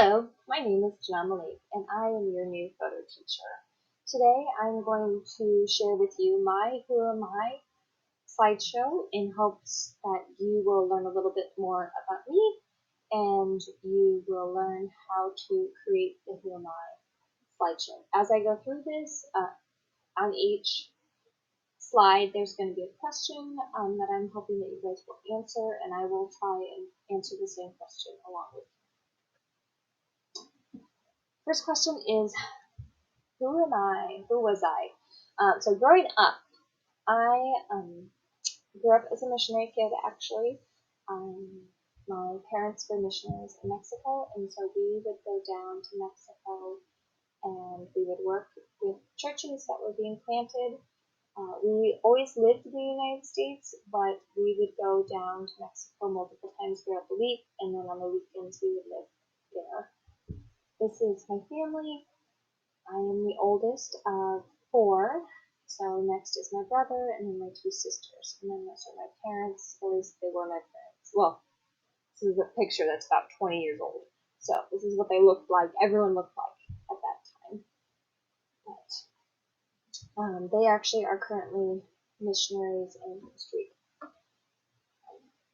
Hello, my name is Malueg, and I am your new photo teacher. Today I'm going to share with you my Who Am I slideshow in hopes that you will learn a little bit more about me and you will learn how to create the Who Am I slideshow. As I go through this, on each slide there's going to be a question that I'm hoping that you guys will answer, and I will try and answer the same question along with you. First question is, who am I? Who was I? So growing up, I grew up as a missionary kid, actually. Um, my parents were missionaries in Mexico, and so we would go down to Mexico and we would work with churches that were being planted. We always lived in the United States, but we would go down to Mexico multiple times throughout the week, and then on the weekends we would live there. This is my family. I am the oldest of four. So next is my brother, and then my two sisters, and then those are my parents. At least they were my parents. Well, this is a picture that's about 20 years old. So this is what they looked like. Everyone looked like at that time. But they actually are currently missionaries in Costa Rica.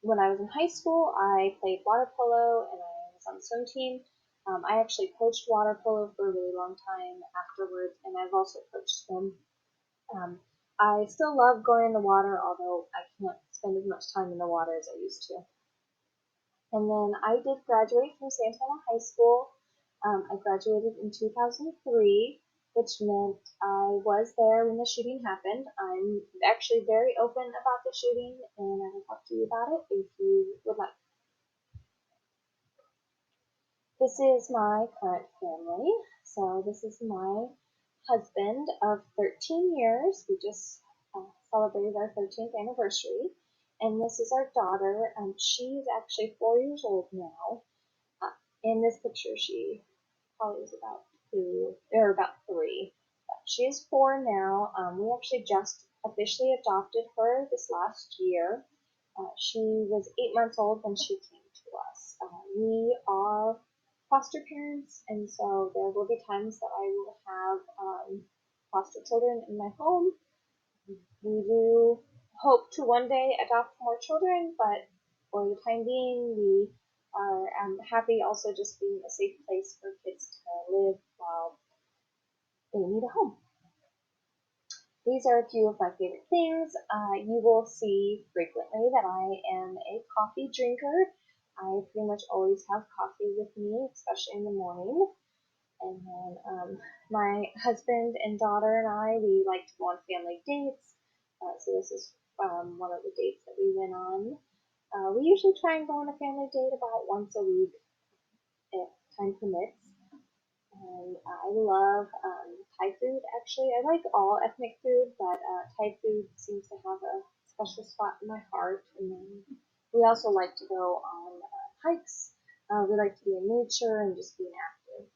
When I was in high school, I played water polo, and I was on the swim team. I actually coached water polo for a really long time afterwards, and I've also coached swim. I still love going in the water, although I can't spend as much time in the water as I used to. And then I did graduate from Santana High School. I graduated in 2003, which meant I was there when the shooting happened. I'm actually very open about the shooting, and I will talk to you about it if you would like. This is my current family. So this is my husband of 13 years. We just celebrated our 13th anniversary. And this is our daughter. She's actually 4 years old now. In this picture, she probably is about 3. But she is 4 now. We actually just officially adopted her this last year. She was 8 months old when she came to us. We are foster parents, and so there will be times that I will have foster children in my home. We do hope to one day adopt more children, but for the time being, we are happy also just being a safe place for kids to live while they need a home. These are a few of my favorite things. You will see frequently that I am a coffee drinker. I pretty much always have coffee with me, especially in the morning. And then my husband and daughter and I, we like to go on family dates. So this is one of the dates that we went on. We usually try and go on a family date about once a week if time permits. And I love Thai food, actually. I like all ethnic food, but Thai food seems to have a special spot in my heart. And then we also like to go on hikes. We like to be in nature and just being active.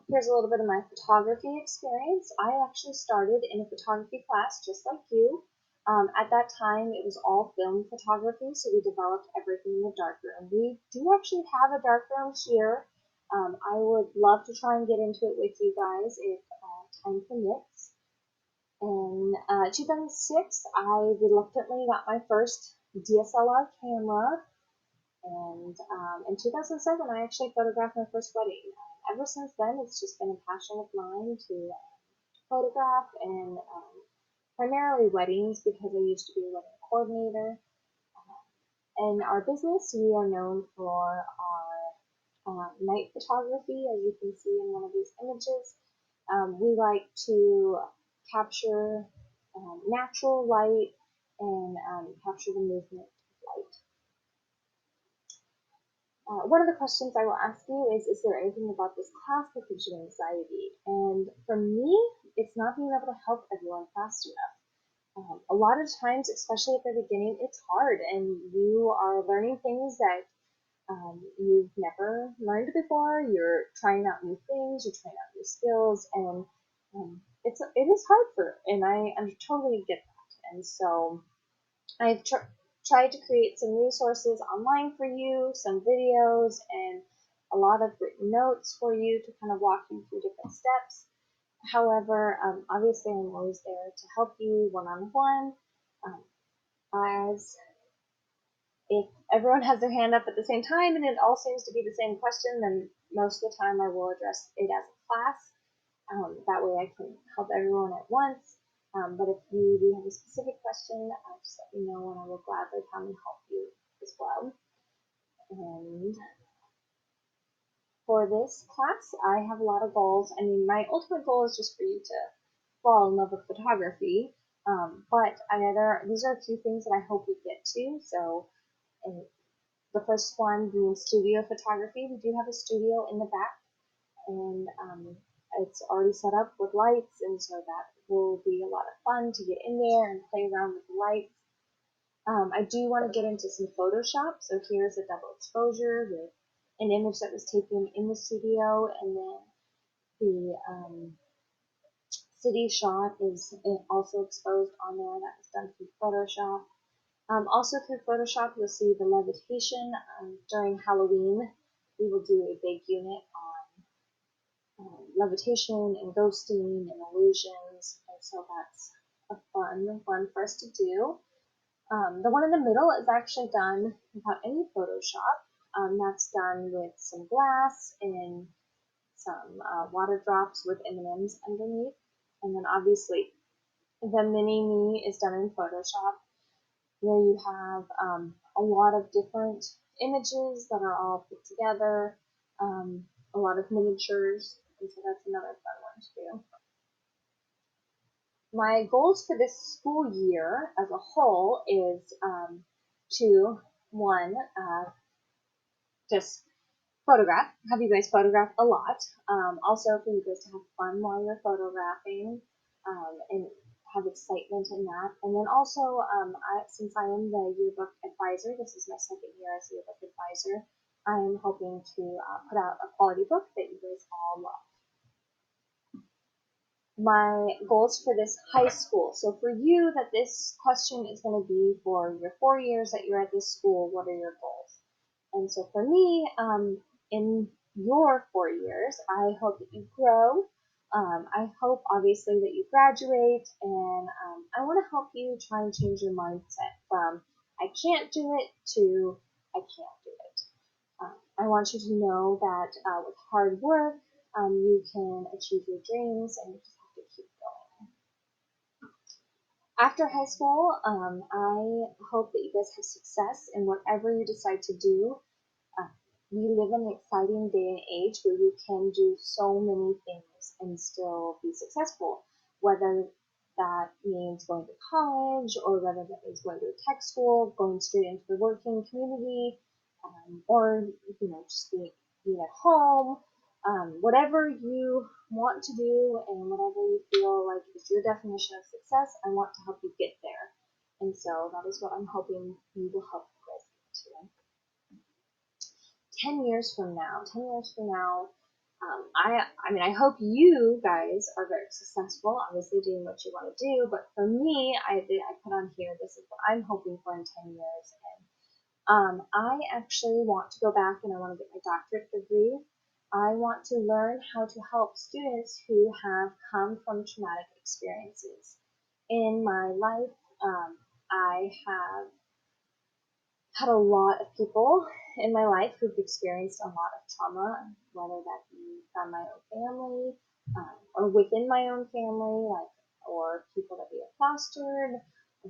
Here's a little bit of my photography experience. I actually started in a photography class just like you. At that time, it was all film photography, so we developed everything in the darkroom. We do actually have a darkroom here. I would love to try and get into it with you guys if time permits. In 2006, I reluctantly got my first DSLR camera, and in 2007, I actually photographed my first wedding. Ever since then, it's just been a passion of mine to photograph, and primarily weddings because I used to be a wedding coordinator. In our business, we are known for our night photography, as you can see in one of these images. We like to capture natural light and capture the movement of light. One of the questions I will ask you is there anything about this class that gives you anxiety? And for me, it's not being able to help everyone fast enough. A lot of times, especially at the beginning, it's hard, and you are learning things that you've never learned before. You're trying out new things, you're trying out new skills, and it is hard and I totally get that. And so I've tried to create some resources online for you, some videos, and a lot of written notes for you to kind of walk you through different steps. However, obviously I'm always there to help you one-on-one. As if everyone has their hand up at the same time and it all seems to be the same question, then most of the time I will address it as a class. That way I can help everyone at once. But if you do have a specific question, just let me know and I will gladly come and help you as well. And for this class, I have a lot of goals. I mean, my ultimate goal is just for you to fall in love with photography. But these are a few things that I hope we get to. So, and the first one being studio photography. We do have a studio in the back, and it's already set up with lights, and so that will be a lot of fun to get in there and play around with the lights. I do want to get into some Photoshop, so here's a double exposure with an image that was taken in the studio, and then the city shot is also exposed on there. That was done through Photoshop. Also through Photoshop, you'll see the levitation. During Halloween, we will do a big unit on levitation and ghosting and illusions, and so that's a fun one for us to do. The one in the middle is actually done without any Photoshop. That's done with some glass and some water drops with M&Ms underneath. And then obviously the mini me is done in Photoshop, where you have a lot of different images that are all put together, a lot of miniatures, and so that's another fun one to do. My goals for this school year as a whole is to, one, just have you guys photograph a lot. Also for you guys to have fun while you're photographing, and have excitement in that. And then also, since I am the yearbook advisor, this is my second year as yearbook advisor, I'm hoping to put out a quality book that you guys all love. My goals for this high school. So for you, that this question is going to be for your 4 years that you're at this school, what are your goals? And so for me, in your 4 years, I hope that you grow. I hope, obviously, that you graduate, and I want to help you try and change your mindset from I can't do it to I can do it. I want you to know that with hard work, you can achieve your dreams, and you just have to keep going. After high school, I hope that you guys have success in whatever you decide to do. We live in an exciting day and age where you can do so many things and still be successful, whether that means going to college or whether that means going to a tech school, going straight into the working community, or just being at home. Whatever you want to do and whatever you feel like is your definition of success, I want to help you get there. And so that is what I'm hoping you will help you guys get to. 10 years from now, I hope you guys are very successful, obviously doing what you want to do, but for me, I put on here, this is what I'm hoping for in 10 years, and I actually want to go back and I want to get my doctorate degree. I want to learn how to help students who have come from traumatic experiences. In my life, I have had a lot of people in my life who've experienced a lot of trauma, whether that be from my own family, or within my own family, or people that we have fostered,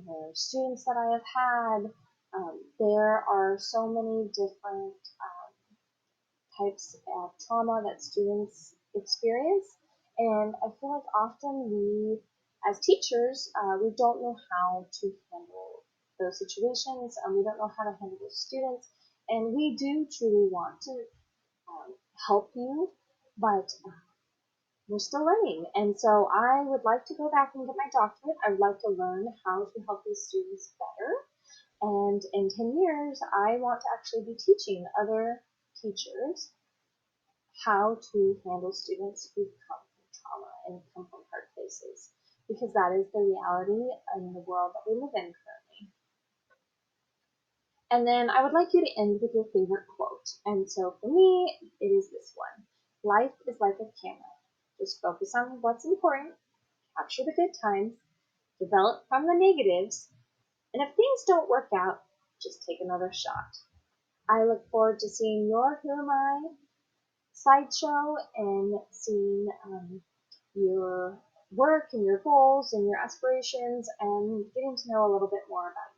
or students that I have had. There are so many different types of trauma that students experience, and I feel like often we, as teachers, we don't know how to handle those situations, and we don't know how to handle those students, and we do truly want to help you, but we're still learning, and so I would like to go back and get my doctorate. I would like to learn how to help these students better, and in 10 years, I want to actually be teaching other teachers how to handle students who come from trauma and come from hard places, because that is the reality in the world that we live in currently. And then I would like you to end with your favorite quote. And so for me, it is this one. Life is like a camera. Just focus on what's important, capture the good times, develop from the negatives, and if things don't work out, just take another shot. I look forward to seeing your Who Am I slideshow and seeing your work and your goals and your aspirations and getting to know a little bit more about